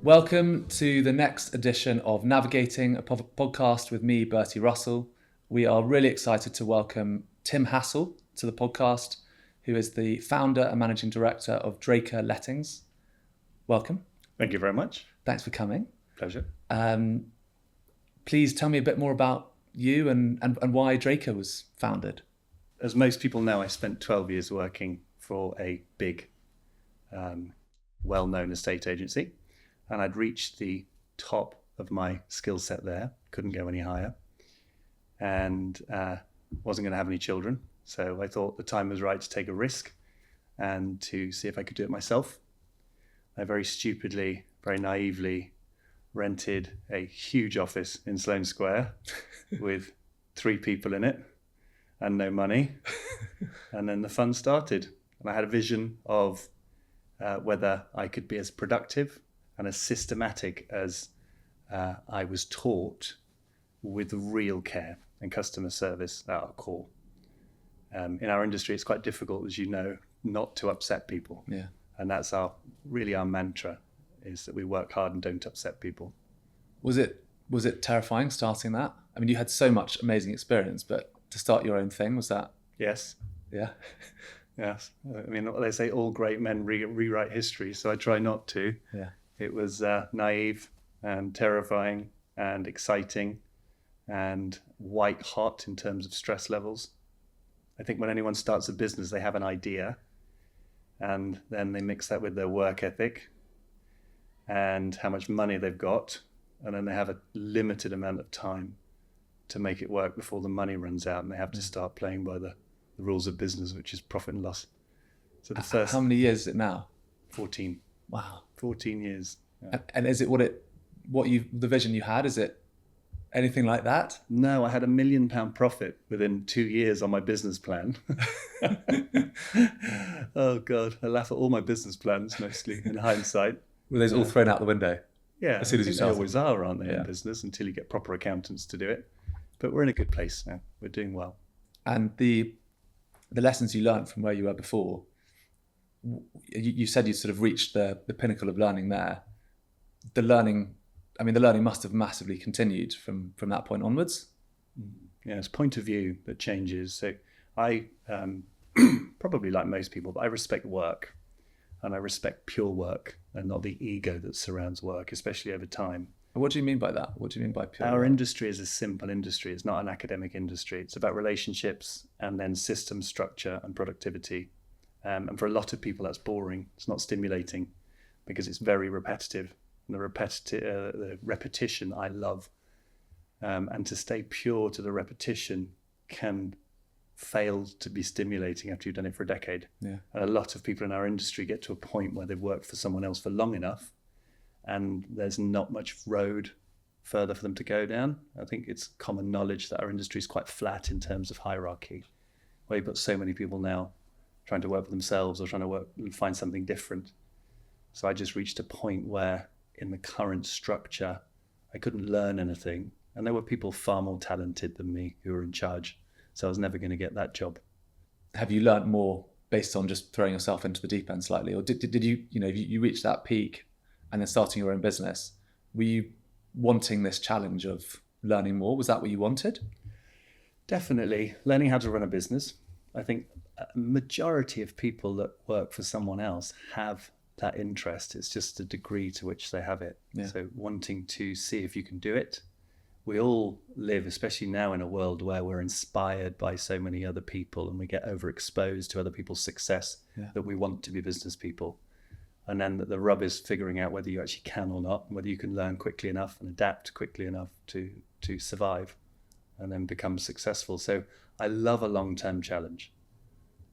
Welcome to the next edition of Navigating, a podcast with me, Bertie Russell. We are really excited to welcome Tim Hassell to the podcast, who is the founder and managing director of Draker Lettings. Welcome. Thank you very much. Thanks for coming. Pleasure. Please tell me a bit more about you and why Draker was founded. As most people know, I spent 12 years working for a big, well-known estate agency, and I'd reached the top of my skill set there, couldn't go any higher, and wasn't going to have any children. So I thought the time was right to take a risk and to see if I could do it myself. I very stupidly, very naively rented a huge office in Sloane Square with 3 people in it and no money. And then the fun started. And I had a vision of whether I could be as productive and as systematic as I was taught, with real care and customer service at our core. In our industry, it's quite difficult, as you know, not to upset people. Yeah. And that's our mantra, is that we work hard and don't upset people. Was it terrifying starting that? I mean, you had so much amazing experience, but to start your own thing, was that? Yes. Yeah. Yes. I mean, they say all great men rewrite history, so I try not to. Yeah. It was naive and terrifying and exciting and white hot in terms of stress levels. I think when anyone starts a business, they have an idea, and then they mix that with their work ethic and how much money they've got, and then they have a limited amount of time to make it work before the money runs out, and they have to start playing by the rules of business, which is profit and loss. So the first... How many years is it now? 14. Wow. 14 years. Yeah. And is it the vision you had, is it anything like that? No, I had £1 million profit within 2 years on my business plan. Oh God, I laugh at all my business plans, mostly in hindsight. Were those all thrown out the window? Yeah, as soon as you started? They always are, aren't they, in business, until you get proper accountants to do it. But we're in a good place now. We're doing well. And the lessons you learned from where you were before, you said you sort of reached the pinnacle of learning there. The learning must have massively continued from that point onwards. Yeah, it's point of view that changes. So I, probably like most people, but I respect work, and I respect pure work and not the ego that surrounds work, especially over time. What do you mean by that? What do you mean by pure Our work? industry is a simple industry. It's not an academic industry. It's about relationships and then system structure and productivity. And for a lot of people, that's boring. It's not stimulating because it's very repetitive. And the repetition I love. And to stay pure to the repetition can fail to be stimulating after you've done it for a decade. Yeah. And a lot of people in our industry get to a point where they've worked for someone else for long enough, and there's not much road further for them to go down. I think it's common knowledge that our industry is quite flat in terms of hierarchy, where you've got so many people now trying to work for themselves or trying to work and find something different. So I just reached a point where in the current structure, I couldn't learn anything. And there were people far more talented than me who were in charge. So I was never going to get that job. Have you learned more based on just throwing yourself into the deep end slightly? Or did you reach that peak and then starting your own business? Were you wanting this challenge of learning more? Was that what you wanted? Definitely. Learning how to run a business. I think a majority of people that work for someone else have that interest. It's just the degree to which they have it. Yeah. So wanting to see if you can do it. We all live, especially now, in a world where we're inspired by so many other people, and we get overexposed to other people's success, that we want to be business people. And then the rub is figuring out whether you actually can or not, and whether you can learn quickly enough and adapt quickly enough to survive and then become successful. So I love a long-term challenge.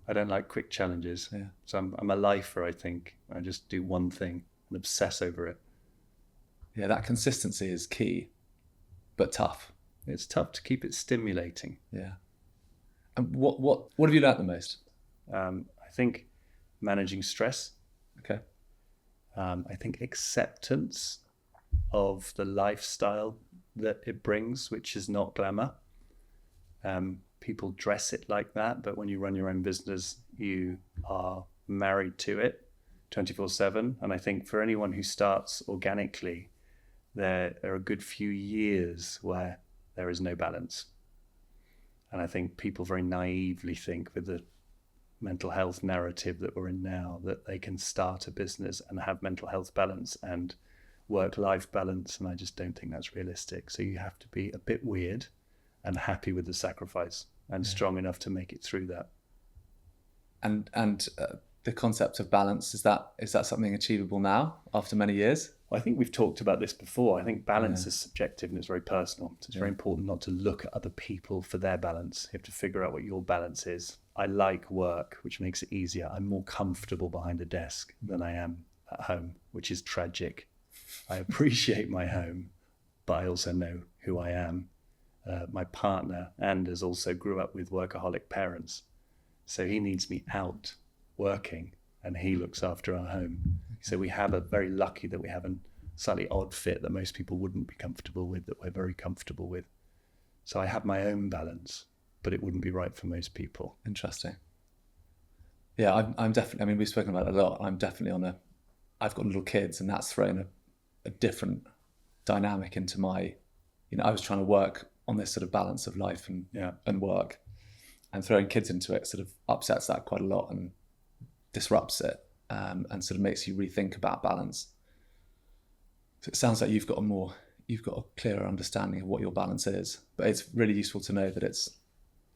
I don't like quick challenges. Yeah. So I'm a lifer, I think. I just do one thing and obsess over it. Yeah, that consistency is key, but tough. It's tough to keep it stimulating. Yeah. And what have you learnt the most? I think managing stress. Okay. I think acceptance of the lifestyle that it brings, which is not glamour. People dress it like that, but when you run your own business, you are married to it. 24/7. And I think for anyone who starts organically, there are a good few years where there is no balance. And I think people very naively think, with the mental health narrative that we're in now, that they can start a business and have mental health balance and work-life balance. And I just don't think that's realistic. So you have to be a bit weird and happy with the sacrifice and strong enough to make it through that. And the concept of balance, is that something achievable now after many years? Well, I think we've talked about this before. I think balance is subjective and it's very personal. So it's very important not to look at other people for their balance. You have to figure out what your balance is. I like work, which makes it easier. I'm more comfortable behind a desk than I am at home, which is tragic. I appreciate my home, but I also know who I am. My partner, Anders, also grew up with workaholic parents. So he needs me out working and he looks after our home. So we have a very lucky that we have a slightly odd fit that most people wouldn't be comfortable with, that we're very comfortable with. So I have my own balance, but it wouldn't be right for most people. Interesting. Yeah, I'm definitely, I mean, we've spoken about it a lot. I'm definitely I've got little kids, and that's thrown a different dynamic into my, I was trying to work on this sort of balance of life and work, and throwing kids into it sort of upsets that quite a lot and disrupts it, and sort of makes you rethink about balance. So it sounds like you've got a clearer understanding of what your balance is, but it's really useful to know that it's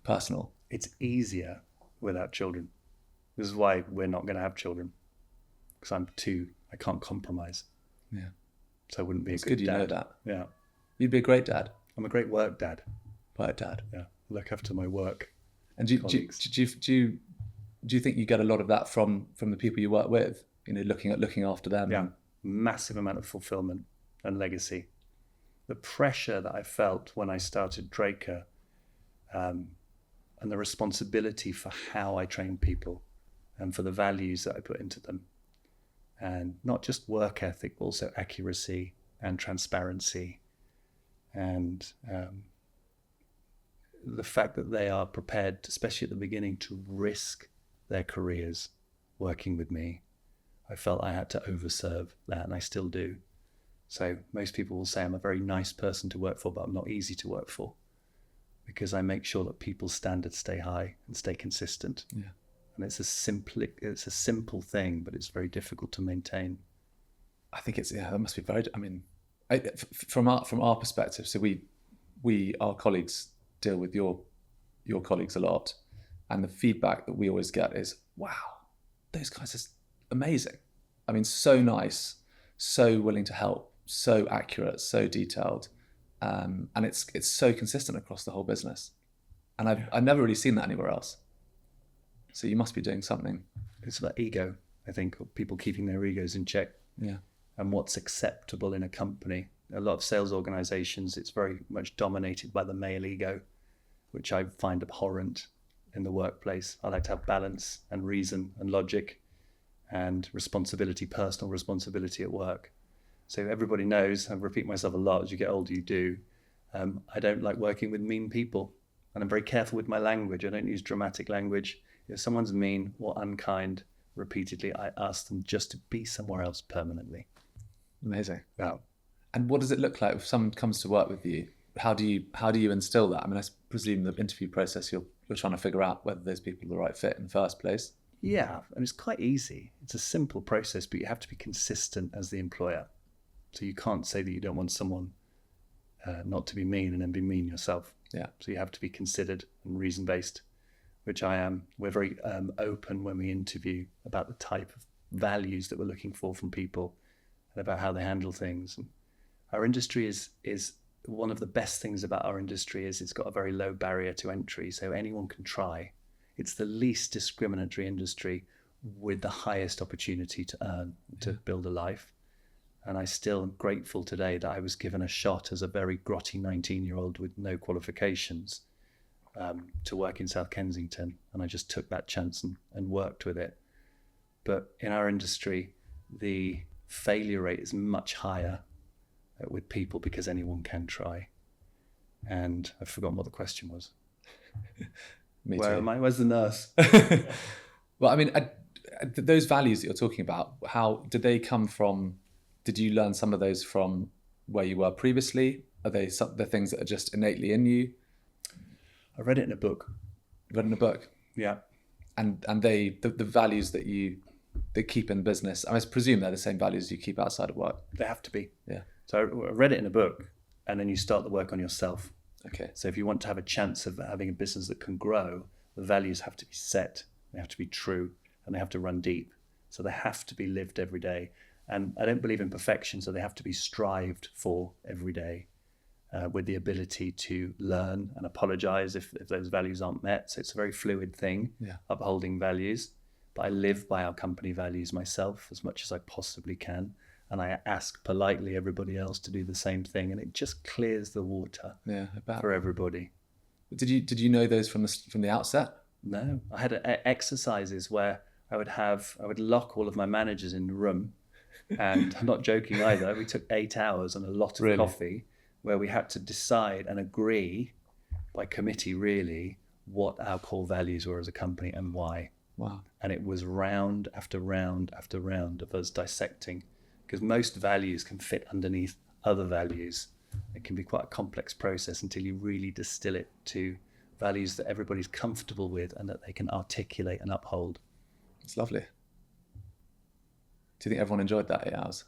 personal. It's easier without children. This is why we're not going to have children, because I can't compromise. Yeah. So I wouldn't be it's a good dad. dad. You know that. Yeah. You'd be a great dad. I'm a great work dad. Work dad. Yeah. Look after my work. And do you think you get a lot of that from the people you work with? Looking after them. Yeah. Massive amount of fulfillment and legacy. The pressure that I felt when I started Draker, and the responsibility for how I train people and for the values that I put into them. And not just work ethic, but also accuracy and transparency. And the fact that they are prepared, especially at the beginning, to risk their careers working with me. I felt I had to overserve that, and I still do. So most people will say I'm a very nice person to work for, but I'm not easy to work for, because I make sure that people's standards stay high and stay consistent. Yeah. And it's a simple thing, but it's very difficult to maintain. I think that must be very, from our perspective, so our colleagues deal with your colleagues a lot, and the feedback that we always get is, wow, those guys are amazing. I mean, so nice, so willing to help, so accurate, so detailed, and it's so consistent across the whole business. And I've never really seen that anywhere else. So you must be doing something. It's about ego, I think, people keeping their egos in check. Yeah. And what's acceptable in a company. A lot of sales organizations, it's very much dominated by the male ego, which I find abhorrent in the workplace. I like to have balance and reason and logic and responsibility, personal responsibility at work. So everybody knows, I repeat myself a lot, as you get older you do, I don't like working with mean people. And I'm very careful with my language. I don't use dramatic language. If someone's mean or unkind repeatedly, I ask them just to be somewhere else permanently. Amazing. Yeah. And what does it look like if someone comes to work with you? How do you instill that? I mean, I presume the interview process, you're trying to figure out whether those people are the right fit in the first place. Yeah, and it's quite easy. It's a simple process, but you have to be consistent as the employer. So you can't say that you don't want someone not to be mean and then be mean yourself. Yeah. So you have to be considered and reason-based, which I am. We're very open when we interview about the type of values that we're looking for from people and about how they handle things. And our industry is one of the best things about our industry is it's got a very low barrier to entry, so anyone can try. It's the least discriminatory industry with the highest opportunity to earn, to build a life. And I still am grateful today that I was given a shot as a very grotty 19-year-old with no qualifications to work in South Kensington. And I just took that chance and worked with it. But in our industry, the failure rate is much higher with people because anyone can try. And I've forgotten what the question was. Me Where too. am I? Where's the nurse? Well, I mean, those values that you're talking about, how did they come from? Did you learn some of those from where you were previously? Are they the things that are just innately in you? I read it in a book. Read in a book? Yeah. And the values that they keep in business, I presume they're the same values you keep outside of work. They have to be. Yeah. So I read it in a book, and then you start the work on yourself. Okay. So if you want to have a chance of having a business that can grow, the values have to be set, they have to be true, and they have to run deep. So they have to be lived every day. And I don't believe in perfection, so they have to be strived for every day, with the ability to learn and apologize if those values aren't met. So it's a very fluid thing, upholding values. But I live by our company values myself as much as I possibly can. And I ask politely everybody else to do the same thing. And it just clears the water for everybody. Did you know those from the outset? No, I had exercises where I would lock all of my managers in the room. And I'm not joking either. We took 8 hours and a lot of coffee where we had to decide and agree by committee really what our core values were as a company and why. Wow. And it was round after round after round of us dissecting, because most values can fit underneath other values. It can be quite a complex process until you really distill it to values that everybody's comfortable with and that they can articulate and uphold. It's lovely. Do you think everyone enjoyed that 8 hours?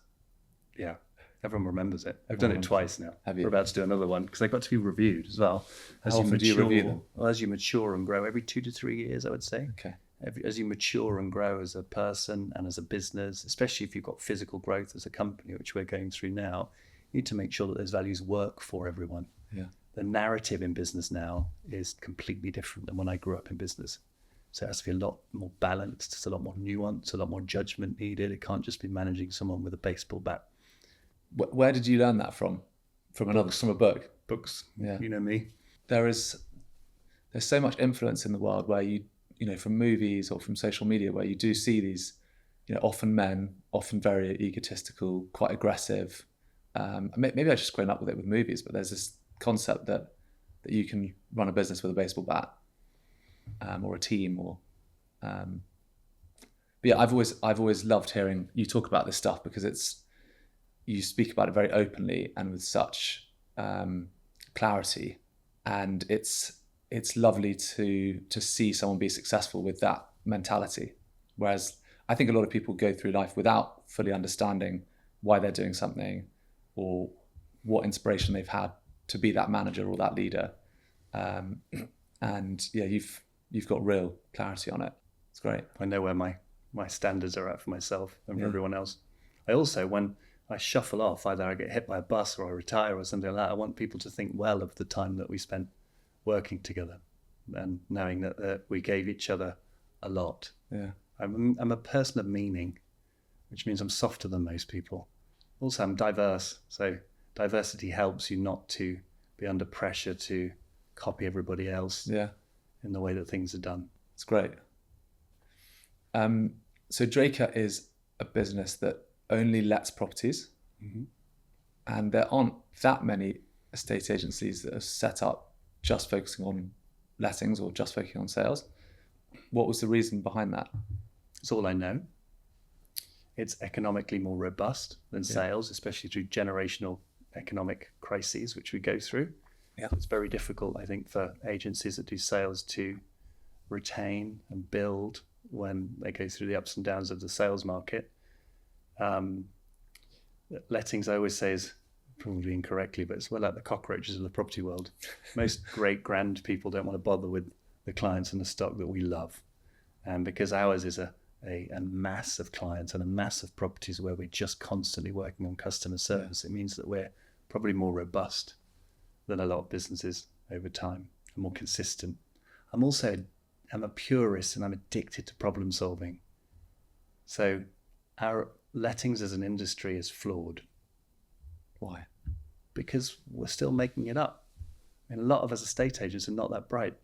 Yeah, everyone remembers it. I've done it twice now. Have you? We're about to do another one because they've got to be reviewed as well. How often do you review them? Well, as you mature and grow, every 2 to 3 years, I would say. Okay. As you mature and grow as a person and as a business, especially if you've got physical growth as a company, which we're going through now, you need to make sure that those values work for everyone. Yeah. The narrative in business now is completely different than when I grew up in business. So it has to be a lot more balanced. It's a lot more nuance, a lot more judgment needed. It can't just be managing someone with a baseball bat. Where did you learn that from? From a book? Books. Yeah. You know me. There's so much influence in the world where you from movies or from social media where you do see these, often men, often very egotistical, quite aggressive. Maybe I just grown up with it with movies, but there's this concept that you can run a business with a baseball bat. Or a team, but yeah, I've always loved hearing you talk about this stuff because you speak about it very openly and with such clarity, and it's lovely to see someone be successful with that mentality. Whereas I think a lot of people go through life without fully understanding why they're doing something or what inspiration they've had to be that manager or that leader, and yeah, you've got real clarity on it. It's great. I know where my standards are at for myself and for everyone else. I also, when I shuffle off, either I get hit by a bus or I retire or something like that, I want people to think well of the time that we spent working together and knowing that we gave each other a lot. Yeah. I'm a person of meaning, which means I'm softer than most people. Also, I'm diverse. So diversity helps you not to be under pressure to copy everybody else. Yeah. In the way that things are done. It's great. So Draker is a business that only lets properties, and there aren't that many estate agencies that are set up just focusing on lettings or just focusing on sales. What was the reason behind that? It's all I know. It's economically more robust than sales, especially through generational economic crises, which we go through. Yeah. It's very difficult, I think, for agencies that do sales to retain and build when they go through the ups and downs of the sales market. Lettings, I always say, is probably incorrectly, but it's well like the cockroaches of the property world. Most great grand people don't want to bother with the clients and the stock that we love. And because ours is a mass of clients and a mass of properties where we're just constantly working on customer service, it means that we're probably more robust than a lot of businesses over time, and more consistent. I'm a purist and I'm addicted to problem solving. So our lettings as an industry is flawed. Why? Because we're still making it up. I mean, a lot of us estate agents are not that bright.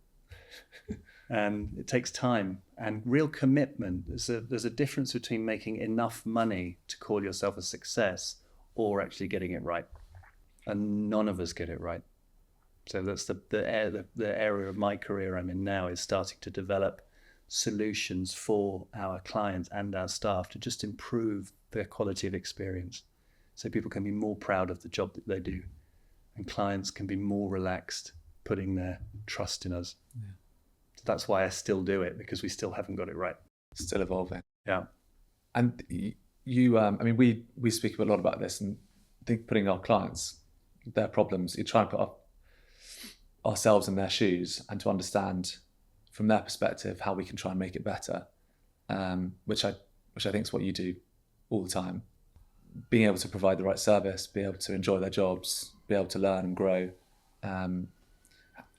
And it takes time and real commitment. There's a difference between making enough money to call yourself a success or actually getting it right. And none of us get it right. So that's the area of my career I'm in now, is starting to develop solutions for our clients and our staff to just improve their quality of experience. So people can be more proud of the job that they do, and clients can be more relaxed putting their trust in us. Yeah. So that's why I still do it, because we still haven't got it right. Still evolving. Yeah. And you, I mean, we speak a lot about this, and I think putting our clients, their problems, you try and put ourselves in their shoes and to understand from their perspective how we can try and make it better, which I think is what you do all the time. Being able to provide the right service, be able to enjoy their jobs, be able to learn and grow.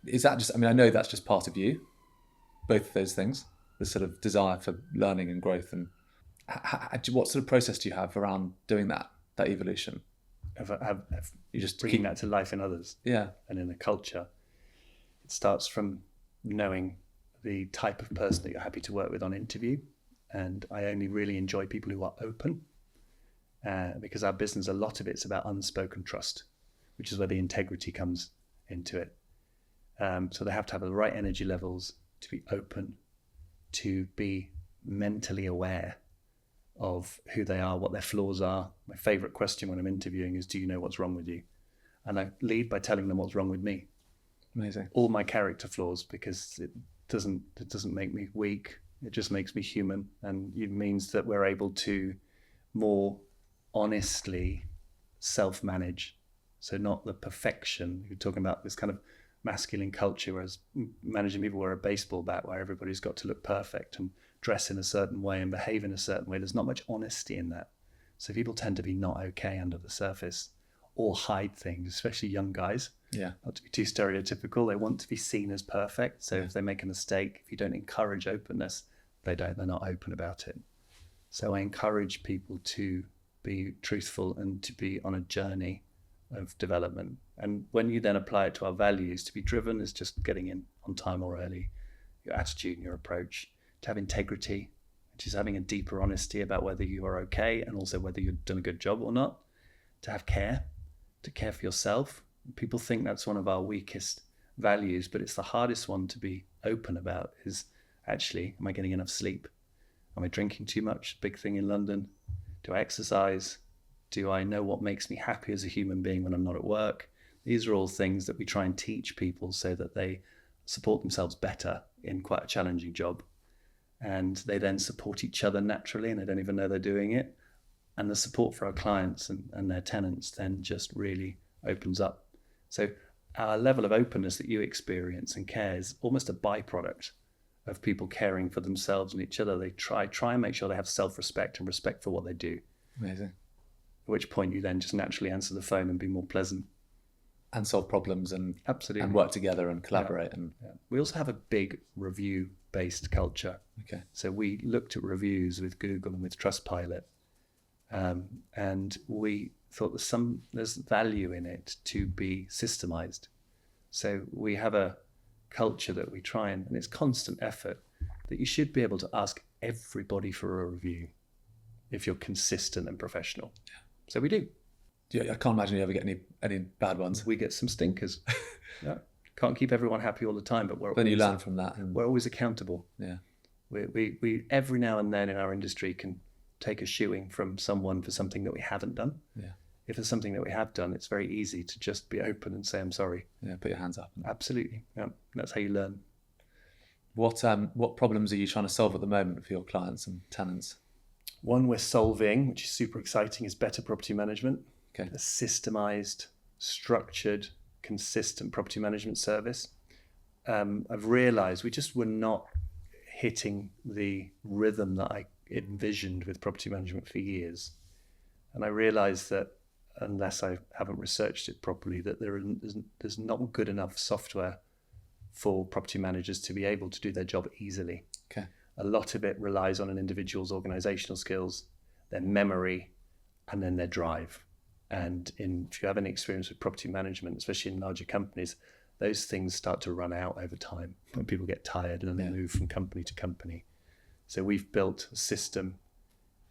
Is that just, I mean, I know that's just part of you, both of those things, the sort of desire for learning and growth, and what sort of process do you have around doing that evolution? You just bringing that to life in others. Yeah. And in the culture. It starts from knowing the type of person that you're happy to work with on interview. And I only really enjoy people who are open, because our business, a lot of it's about unspoken trust, which is where the integrity comes into it. So they have to have the right energy levels to be open, to be mentally aware of who they are, what their flaws are. My favorite question when I'm interviewing is, do you know what's wrong with you? And I lead by telling them what's wrong with me. Amazing. All my character flaws, because it doesn't make me weak. It just makes me human. And it means that we're able to more honestly self-manage. So not the perfection. You're talking about this kind of masculine culture, whereas managing people wear a baseball bat, where everybody's got to look perfect and dress in a certain way and behave in a certain way. There's not much honesty in that. So people tend to be not okay under the surface, or hide things, especially young guys. Yeah. Not to be too stereotypical. They want to be seen as perfect. So if they make a mistake, if you don't encourage openness, they're not open about it. So I encourage people to be truthful and to be on a journey of development. And when you then apply it to our values, to be driven is just getting in on time or early, your attitude and your approach. To have integrity, which is having a deeper honesty about whether you are okay and also whether you've done a good job or not. To have care, to care for yourself. People think that's one of our weakest values, but it's the hardest one to be open about, is actually, am I getting enough sleep? Am I drinking too much? Big thing in London. Do I exercise? Do I know what makes me happy as a human being when I'm not at work? These are all things that we try and teach people so that they support themselves better in quite a challenging job. And they then support each other naturally, and they don't even know they're doing it. And the support for our clients and their tenants then just really opens up. So our level of openness that you experience and care is almost a byproduct of people caring for themselves and each other. They try and make sure they have self-respect and respect for what they do. Amazing. At which point you then just naturally answer the phone and be more pleasant. And solve problems and absolutely, and work together and collaborate. Yeah. We also have a big review-based culture. Okay. So we looked at reviews with Google and with Trustpilot, and we thought there's value in it to be systemized. So we have a culture that we try and it's constant effort, that you should be able to ask everybody for a review if you're consistent and professional. Yeah. So we do. Yeah, I can't imagine you ever get any bad ones. We get some stinkers. Yeah. Can't keep everyone happy all the time, but then you learn from that. We're always accountable. Yeah. We every now and then in our industry can take a shoeing from someone for something that we haven't done. Yeah. If there's something that we have done, it's very easy to just be open and say, I'm sorry. Yeah, put your hands up. Absolutely. Yeah. That's how you learn. What problems are you trying to solve at the moment for your clients and tenants? One we're solving, which is super exciting, is better property management. Okay. A systemized, structured, consistent property management service. I've realized we just were not hitting the rhythm that I envisioned with property management for years. And I realized that unless I haven't researched it properly, that there's not good enough software for property managers to be able to do their job easily. Okay. A lot of it relies on an individual's organizational skills, their memory, and then their drive. And if you have any experience with property management, especially in larger companies, those things start to run out over time when people get tired and then they move from company to company. So we've built a system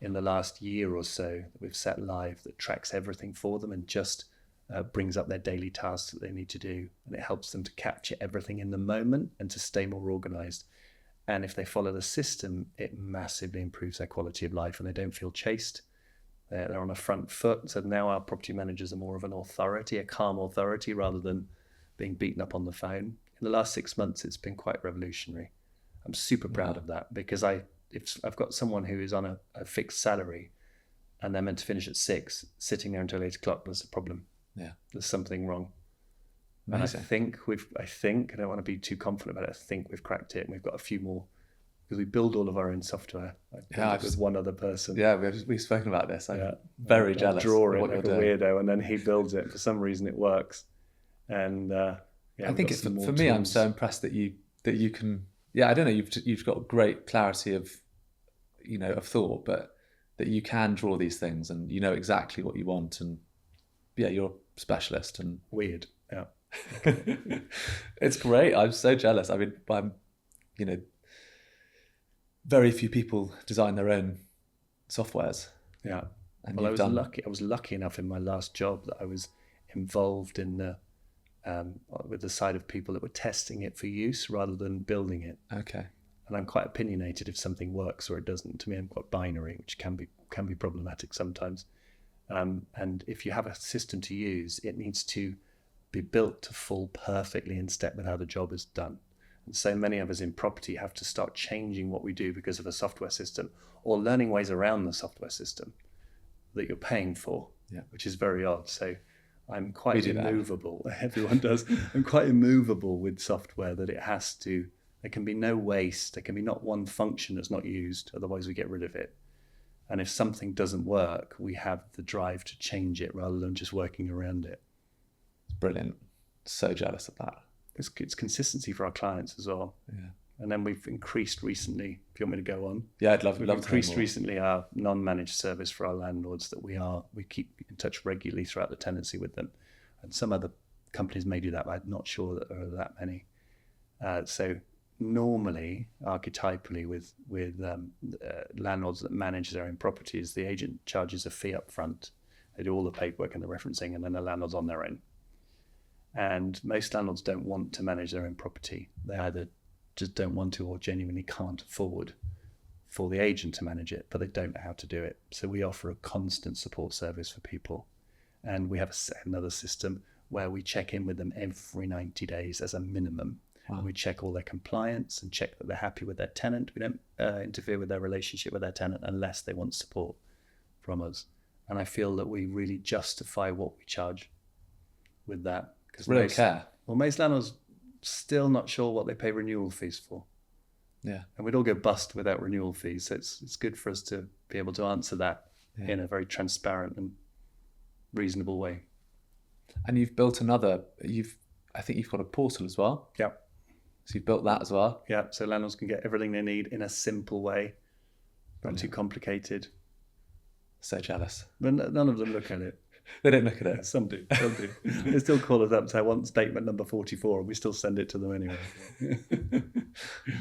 in the last year or so that we've set live that tracks everything for them and just brings up their daily tasks that they need to do. And it helps them to capture everything in the moment and to stay more organized. And if they follow the system, it massively improves their quality of life, and they don't feel chased. They're on a front foot. So now our property managers are more of an authority, a calm authority, rather than being beaten up on the phone. In the last 6 months, it's been quite revolutionary. I'm super proud of that, because if I've got someone who is on a fixed salary and they're meant to finish at 6, sitting there until 8 o'clock, there's a problem. Yeah. There's something wrong. Amazing. And I don't want to be too confident about it. I think we've cracked it, and we've got a few more, because we build all of our own software. I build it with one other person. Yeah, we've spoken about this. I'm very jealous. I draw it like a weirdo, and then he builds it. For some reason, it works. And I think it's for me. I'm so impressed that you can. Yeah, I don't know. You've got great clarity of thought, but that you can draw these things, and you know exactly what you want, and you're a specialist. And weird. Yeah. It's great. I'm so jealous. I mean, very few people design their own softwares. Yeah. And I was lucky enough in my last job that I was involved in with the side of people that were testing it for use rather than building it. Okay. And I'm quite opinionated if something works or it doesn't. To me, I'm quite binary, which can be problematic sometimes. And if you have a system to use, it needs to be built to fall perfectly in step with how the job is done. And so many of us in property have to start changing what we do because of a software system, or learning ways around the software system that you're paying for, which is very odd. So I'm quite immovable. Everyone does. I'm quite immovable with software, that there can be no waste. There can be not one function that's not used. Otherwise we get rid of it. And if something doesn't work, we have the drive to change it rather than just working around it. Brilliant. So jealous of that. It's consistency for our clients as well. Yeah. And then we've increased recently, if you want me to go on. Yeah, I'd love We've to increased recently our non-managed service for our landlords, that we keep in touch regularly throughout the tenancy with them. And some other companies may do that, but I'm not sure that there are that many. So normally, archetypally, with landlords that manage their own properties, the agent charges a fee up front. They do all the paperwork and the referencing, and then the landlord's on their own. And most landlords don't want to manage their own property. They either just don't want to, or genuinely can't afford for the agent to manage it, but they don't know how to do it. So we offer a constant support service for people. And we have another system where we check in with them every 90 days as a minimum. Wow. And we check all their compliance and check that they're happy with their tenant. We don't interfere with their relationship with their tenant unless they want support from us. And I feel that we really justify what we charge with that. Really care. Well, most landlords still not sure what they pay renewal fees for. Yeah. And we'd all go bust without renewal fees. So it's good for us to be able to answer that in a very transparent and reasonable way. And you've built I think you've got a portal as well. Yeah. So you've built that as well. Yeah. So landlords can get everything they need in a simple way. Not too complicated. So jealous. But none of them look at it. They don't look at it. Some do. They still call us up and say, I want statement number 44, and we still send it to them anyway.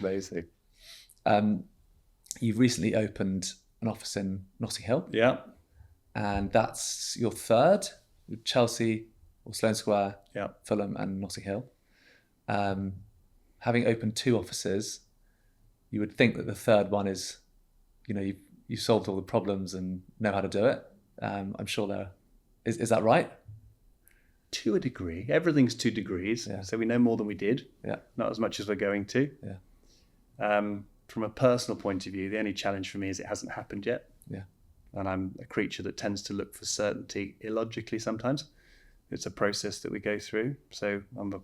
Amazing. You've recently opened an office in Notting Hill. Yeah. And that's your third, with Chelsea or Sloane Square, Fulham and Notting Hill. Having opened 2 offices, you would think that the third one is, you solved all the problems and know how to do it. I'm sure is that right? To a degree. Everything's 2 degrees. Yeah. So we know more than we did. Yeah. Not as much as we're going to. Yeah. From a personal point of view, the only challenge for me is it hasn't happened yet. Yeah. And I'm a creature that tends to look for certainty illogically sometimes. It's a process that we go through. So I'm a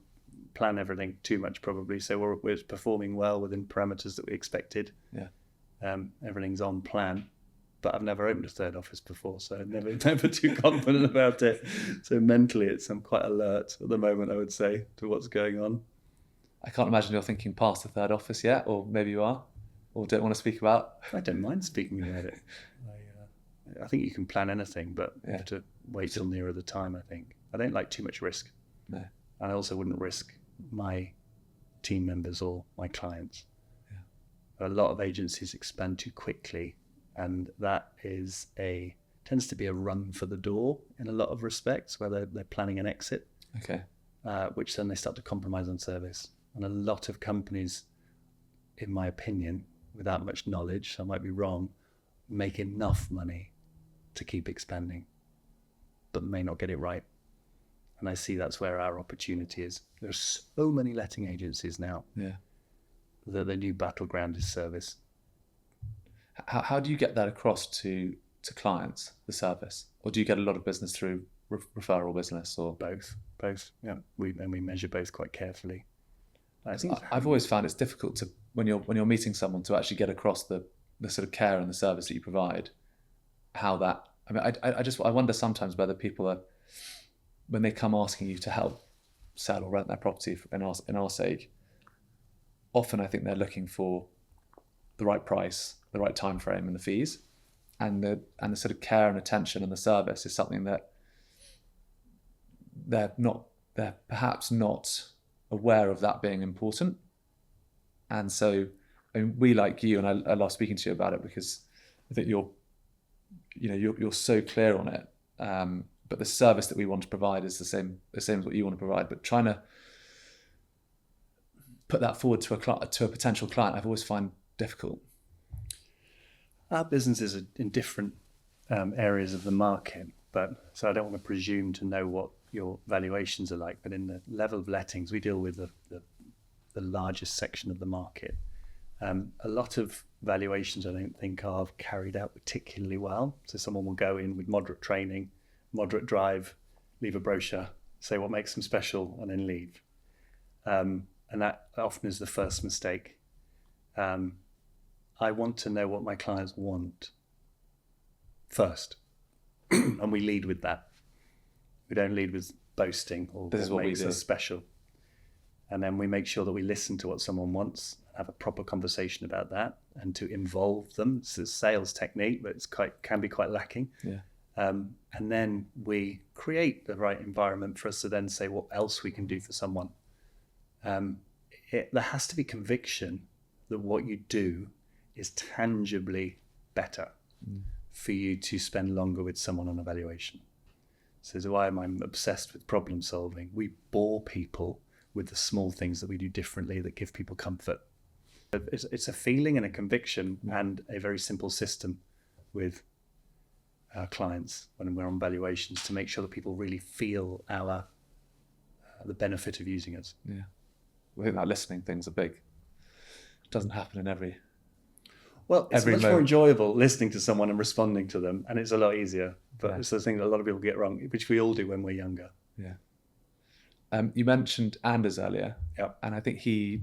plan everything too much probably. So we're performing well within parameters that we expected. Yeah. Everything's on plan. But I've never opened a third office before, so I'm never too confident about it. So mentally, I'm quite alert at the moment, I would say, to what's going on. I can't imagine you're thinking past the third office yet, or maybe you are, or don't want to speak about. I don't mind speaking about it. I think you can plan anything, but you have to wait till nearer the time, I think. I don't like too much risk. No. And I also wouldn't risk my team members or my clients. Yeah. A lot of agencies expand too quickly. And that tends to be a run for the door in a lot of respects, where they're planning an exit, okay, which then they start to compromise on service. And a lot of companies in my opinion, without much knowledge, so I might be wrong, make enough money to keep expanding, but may not get it right. And I see that's where our opportunity is. There's so many letting agencies now that the new battleground is service. How do you get that across to clients, the service? Or do you get a lot of business through referral business? Or Both, yeah. We measure both quite carefully. I think I've always found it's difficult to, when you're meeting someone, to actually get across the sort of care and the service that you provide. How that, I mean, I wonder sometimes whether people are, when they come asking you to help sell or rent their property in our sake, often I think they're looking for the right price, the right time frame, and the fees, and the sort of care and attention and the service is something that they're perhaps not aware of that being important. And so, I mean, we, like you, and I love speaking to you about it because I think you're so clear on it. But the service that we want to provide is the same as what you want to provide. But trying to put that forward to a potential client, I've always found difficult. Our businesses are in different areas of the market, so I don't want to presume to know what your valuations are like. But in the level of lettings, we deal with the largest section of the market. A lot of valuations, I don't think, are carried out particularly well. So someone will go in with moderate training, moderate drive, leave a brochure, say what makes them special, and then leave. And that often is the first mistake. I want to know what my clients want first, and we lead with that. We don't lead with boasting or what makes us special. And then we make sure that we listen to what someone wants, have a proper conversation about that, and to involve them. It's a sales technique, but can be quite lacking. Yeah. And then we create the right environment for us to then say what else we can do for someone. There has to be conviction that what you do is tangibly better for you to spend longer with someone on evaluation. So that's why I'm obsessed with problem solving. We bore people with the small things that we do differently that give people comfort. It's a feeling and a conviction and a very simple system with our clients when we're on valuations to make sure that people really feel the benefit of using us. Yeah. I think that listening thing's big. It doesn't happen in every... Well, it's much more enjoyable listening to someone and responding to them, and it's a lot easier. But it's the thing that a lot of people get wrong, which we all do when we're younger. Yeah. You mentioned Anders earlier. Yeah. And I think you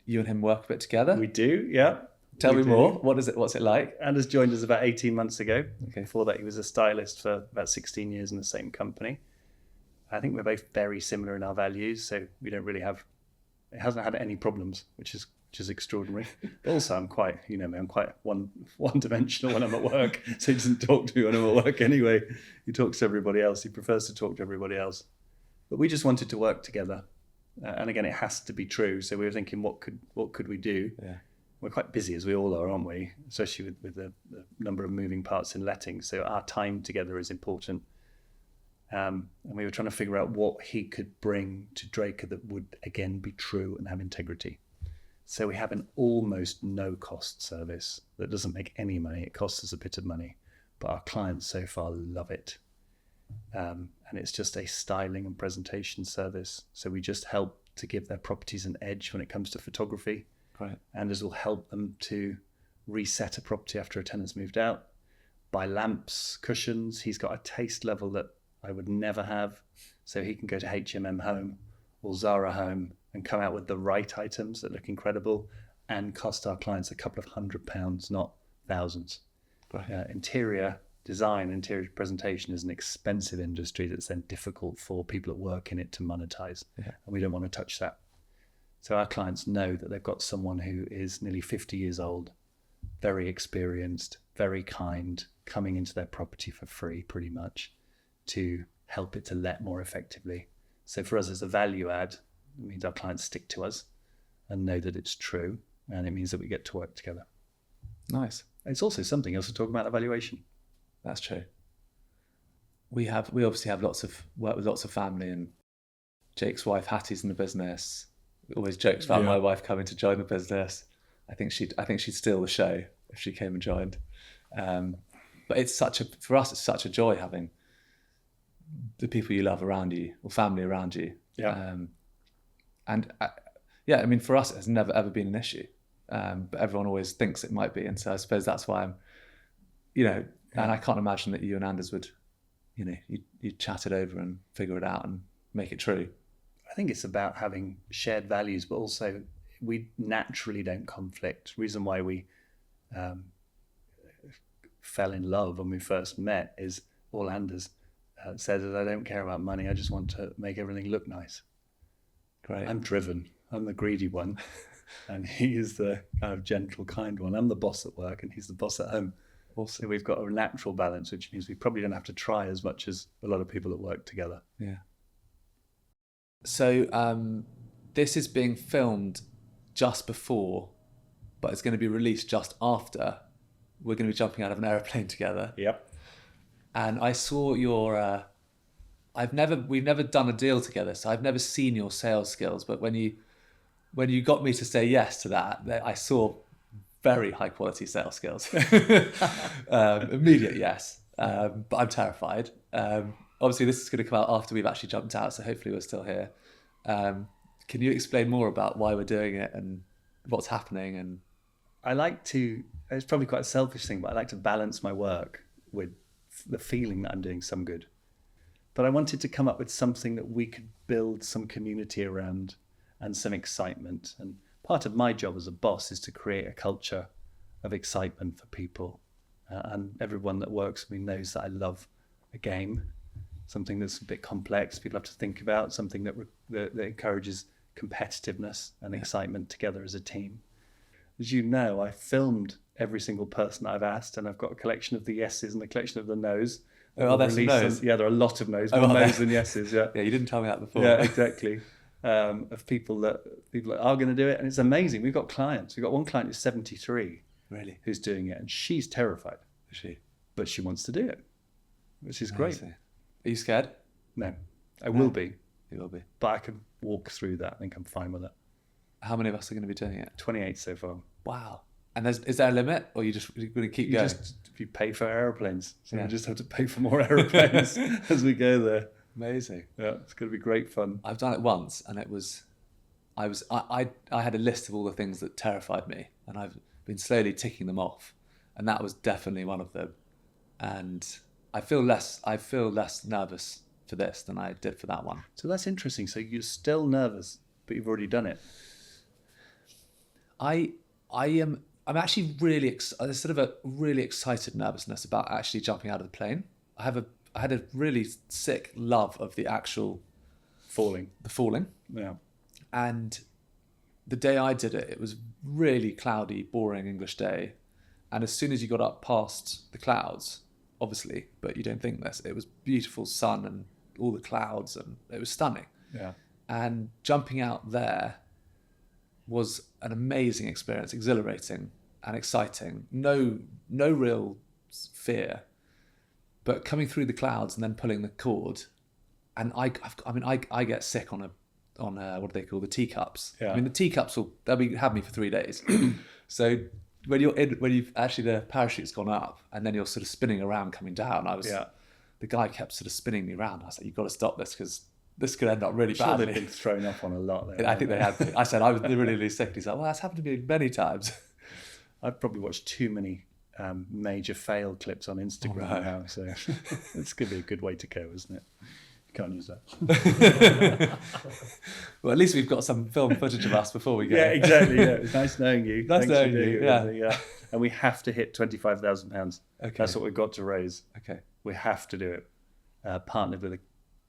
and him work a bit together. We do, yeah. Tell me more. What's it like? Anders joined us about 18 months ago. Okay. Before that, he was a stylist for about 16 years in the same company. I think we're both very similar in our values, so we don't really have... It hasn't had any problems, which is extraordinary. But also, I'm quite one-dimensional when I'm at work, so he doesn't talk to me when I'm at work anyway. He talks to everybody else. He prefers to talk to everybody else. But we just wanted to work together. And again, it has to be true. So we were thinking, what could we do? Yeah. We're quite busy, as we all are, aren't we? Especially with the number of moving parts in letting. So our time together is important. And we were trying to figure out what he could bring to Draker that would, again, be true and have integrity. So we have an almost no-cost service that doesn't make any money. It costs us a bit of money, but our clients so far love it. And it's just a styling and presentation service. So we just help to give their properties an edge when it comes to photography. Right. And this will help them to reset a property after a tenant's moved out, buy lamps, cushions. He's got a taste level that I would never have. So he can go to H&M Home or Zara Home and come out with the right items that look incredible and cost our clients a couple of £100, not thousands. Right. Interior design, interior presentation is an expensive industry that's then difficult for people that work in it to monetize. Yeah. And we don't want to touch that. So our clients know that they've got someone who is nearly 50 years old, very experienced, very kind, coming into their property for free pretty much to help it to let more effectively. So for us as a value add, it means our clients stick to us and know that it's true, and it means that we get to work together. Nice. It's also something else to talk about evaluation. That's true. We obviously have work with lots of family, and Jake's wife Hattie's in the business. Always jokes about my wife coming to join the business. I think she'd steal the show if she came and joined. But for us, it's such a joy having the people you love around you or family around you. Yeah. I mean, for us, it has never ever been an issue. But everyone always thinks it might be. And so I suppose that's why I'm, and I can't imagine that you and Anders would, you'd chat it over and figure it out and make it true. I think it's about having shared values, but also we naturally don't conflict. The reason why we fell in love when we first met is all Anders says is, I don't care about money. I just want to make everything look nice. Great. I'm driven. I'm the greedy one. And he is the kind of gentle, kind one. I'm the boss at work and he's the boss at home. Awesome. So we've got a natural balance, which means we probably don't have to try as much as a lot of people that work together. Yeah. So this is being filmed just before, but it's going to be released just after. We're going to be jumping out of an aeroplane together. Yep. And I saw your. We've never done a deal together, so I've never seen your sales skills. But when you got me to say yes to that, I saw very high quality sales skills. Immediate yes, but I'm terrified. Obviously, this is going to come out after we've actually jumped out, so hopefully we're still here. Can you explain more about why we're doing it and what's happening? And I like to. It's probably quite a selfish thing, but I like to balance my work with the feeling that I'm doing some good. But I wanted to come up with something that we could build some community around and some excitement. And part of my job as a boss is to create a culture of excitement for people. And everyone that works with me knows that I love a game, something that's a bit complex, people have to think about, something that encourages competitiveness and excitement together as a team. As you know, I filmed every single person I've asked, and I've got a collection of the yeses and a collection of the nos. Oh, there's some no's? Yeah, there are a lot of no's. More no's than yeses, yeah. Yeah, you didn't tell me that before. Yeah, exactly. Of people that are going to do it, and it's amazing. We've got clients. We've got one client who's 73, really, who's doing it, and she's terrified. Is she? But she wants to do it, which is great. Are you scared? No, I will be. You will be. But I can walk through that. I think I'm fine with it. How many of us are going to be doing it? 28 so far. Wow. And is there a limit, or you're going to keep going? You pay for aeroplanes, so Yeah. you just have to pay for more aeroplanes as we go there. Amazing. Yeah, it's going to be great fun. I've done it once, and I had a list of all the things that terrified me, and I've been slowly ticking them off, and that was definitely one of them. And I feel less nervous for this than I did for that one. So that's interesting. So you're still nervous, but you've already done it. I'm actually there's sort of a really excited nervousness about actually jumping out of the plane. I had a really sick love of the actual falling. Yeah. And the day I did it, it was really cloudy, boring English day. And as soon as you got up past the clouds, obviously, but you don't think this, it was beautiful sun and all the clouds, and it was stunning. Yeah. And jumping out there was an amazing experience, exhilarating and exciting. No real fear, but coming through the clouds and then pulling the cord, and I get sick on what do they call the teacups? Yeah. I mean, the teacups they'll have me for 3 days. So when you've actually the parachute's gone up and then you're sort of spinning around coming down, the guy kept sort of spinning me around. I was like, you've got to stop this because this could end up really badly. They've been thrown up on a lot there. I think they have been. I said I was really sick. He's like, well, that's happened to me many times. I've probably watched too many major fail clips on Instagram now, so it's going to be a good way to go, isn't it? You can't use that. Well, at least we've got some film footage of us before we go. Yeah, exactly. Yeah, it's nice knowing you. Nice knowing you. Yeah. And we have to hit £25,000. Okay. That's what we've got to raise. Okay. We have to do it. Partnered with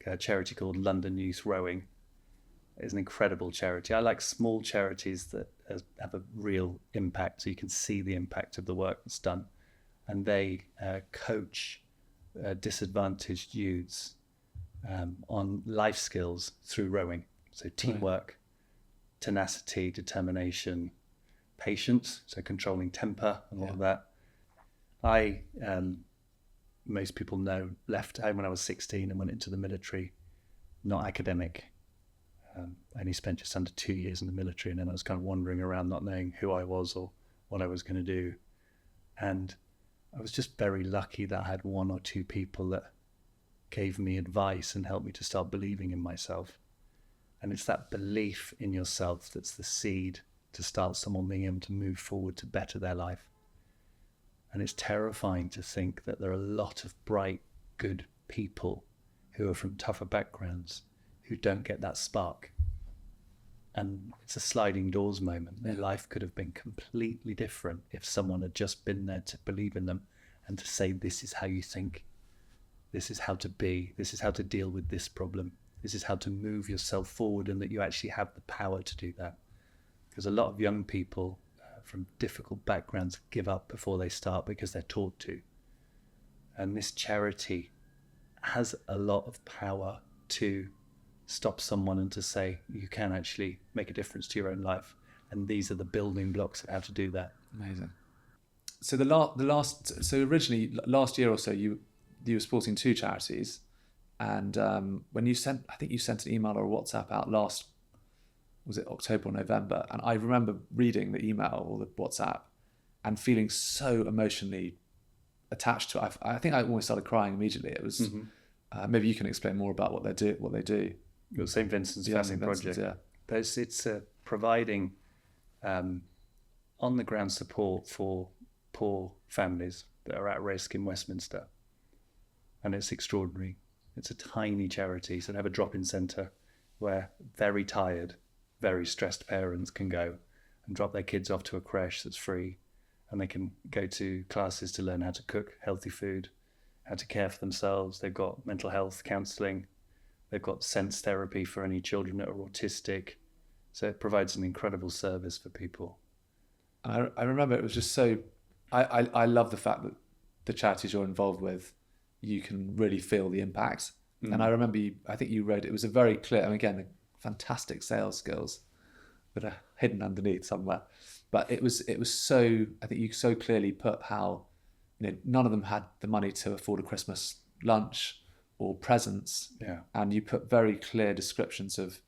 a charity called London Youth Rowing. It's an incredible charity. I like small charities that have a real impact, so you can see the impact of the work that's done. And they coach disadvantaged youths on life skills through rowing. So teamwork, tenacity, determination, patience, so controlling temper and all of that. I, most people know, left home when I was 16 and went into the military, not academic. I only spent just under 2 years in the military, and then I was kind of wandering around not knowing who I was or what I was going to do. And I was just very lucky that I had one or two people that gave me advice and helped me to start believing in myself. And it's that belief in yourself that's the seed to start someone being able to move forward to better their life. And it's terrifying to think that there are a lot of bright, good people who are from tougher backgrounds who don't get that spark. And it's a sliding doors moment. Their life could have been completely different if someone had just been there to believe in them and to say, this is how you think, this is how to be, this is how to deal with this problem, this is how to move yourself forward, and that you actually have the power to do that. Because a lot of young people from difficult backgrounds give up before they start because they're taught to. And this charity has a lot of power to stop someone and to say, you can actually make a difference to your own life. And these are the building blocks of how to do that. Amazing. So originally last year or so, you were supporting two charities. And when I think you sent an email or a WhatsApp out was it October or November? And I remember reading the email or the WhatsApp and feeling so emotionally attached to it. I think I almost started crying immediately. It was, maybe you can explain more about what they do. It was St. Vincent's Family Project. Yeah. But it's providing on-the-ground support for poor families that are at risk in Westminster. And it's extraordinary. It's a tiny charity, so they have a drop-in centre where very tired, very stressed parents can go and drop their kids off to a creche that's free, and they can go to classes to learn how to cook healthy food, how to care for themselves. They've got mental health counselling. They've got sense therapy for any children that are autistic. So it provides an incredible service for people. I remember it was just so... I love the fact that the charities you're involved with, you can really feel the impact. And I remember I think you wrote, it was a very clear, and again, fantastic sales skills that are hidden underneath somewhere. But it was so, I think you so clearly put how, none of them had the money to afford a Christmas lunch or presents. Yeah. And you put very clear descriptions of,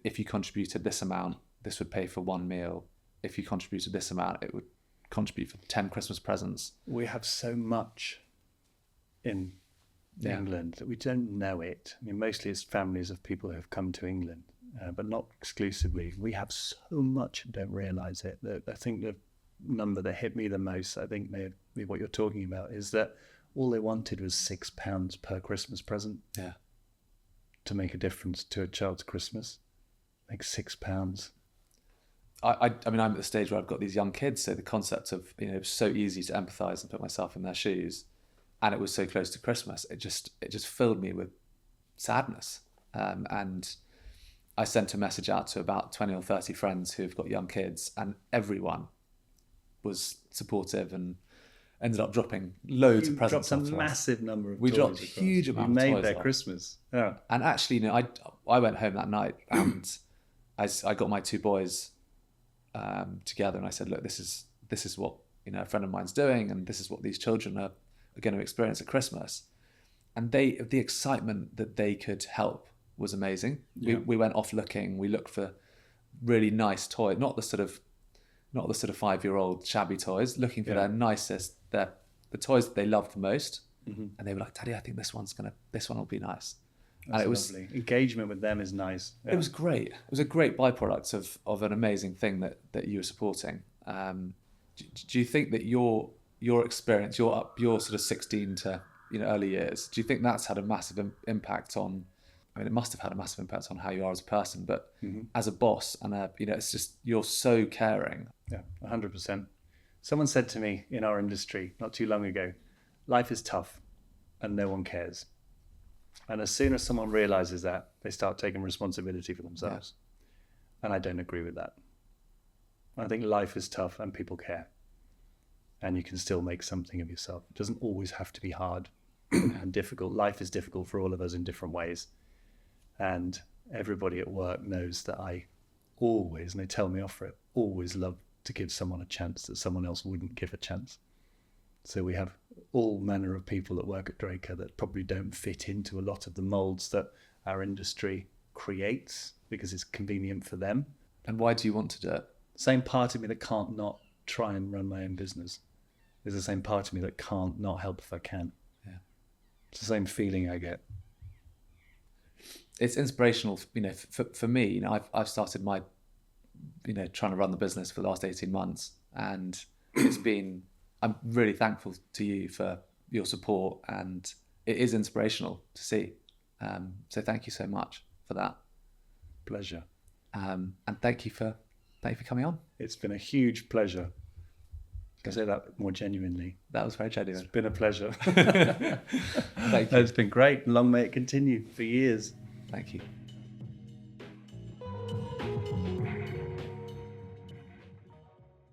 if you contributed this amount, this would pay for one meal. If you contributed this amount, it would contribute for 10 Christmas presents. We have so much in England that we don't know it. I mean, mostly it's families of people who have come to England, but not exclusively. We have so much and don't realise it. I think the number that hit me the most, I think may be what you're talking about, is that all they wanted was £6 per Christmas present. Yeah. To make a difference to a child's Christmas. Like £6. I mean, I'm at the stage where I've got these young kids, so the concept of, it was so easy to empathise and put myself in their shoes, and it was so close to Christmas. It just filled me with sadness. And I sent a message out to about 20 or 30 friends who've got young kids, and everyone was supportive and ended up dropping loads of presents. Dropped a massive number of We toys dropped a across. huge amount of toys. We made their off. Christmas. Yeah. And actually, I went home that night and I got my two boys together, and I said, look, this is what a friend of mine's doing, and this is what these children are going to experience at Christmas. And the excitement that they could help was amazing. Yeah. We went off looking. We looked for really nice toys, not the sort of 5-year-old shabby toys, looking for their nicest, the toys that they loved the most. Mm-hmm. And they were like, Daddy, I think this one will be nice. That's lovely. Engagement with them is nice. Yeah. It was great. It was a great byproduct of an amazing thing that you were supporting. Do you think that your experience, your sort of 16 to early years, do you think that's had a massive impact on? I mean, it must have had a massive impact on how you are as a person, but as a boss, and it's just, you're so caring. Yeah, 100%. Someone said to me in our industry not too long ago, life is tough and no one cares. And as soon as someone realizes that, they start taking responsibility for themselves. Yeah. And I don't agree with that. I think life is tough and people care. And you can still make something of yourself. It doesn't always have to be hard and difficult. Life is difficult for all of us in different ways. And everybody at work knows that I always, and they tell me off for it, always love to give someone a chance that someone else wouldn't give a chance. So we have all manner of people that work at Draker that probably don't fit into a lot of the molds that our industry creates because it's convenient for them. And why do you want to do it? Same part of me that can't not try and run my own business. There's the same part of me that can't not help if I can. Yeah. It's the same feeling I get. It's inspirational, for me. I've started my, trying to run the business for the last 18 months, and I'm really thankful to you for your support, and it is inspirational to see. So thank you so much for that. Pleasure. And thank you for coming on. It's been a huge pleasure. Can I say that more genuinely? That was very genuine. It's been a pleasure. Thank you. It's been great. Long may it continue for years. Thank you.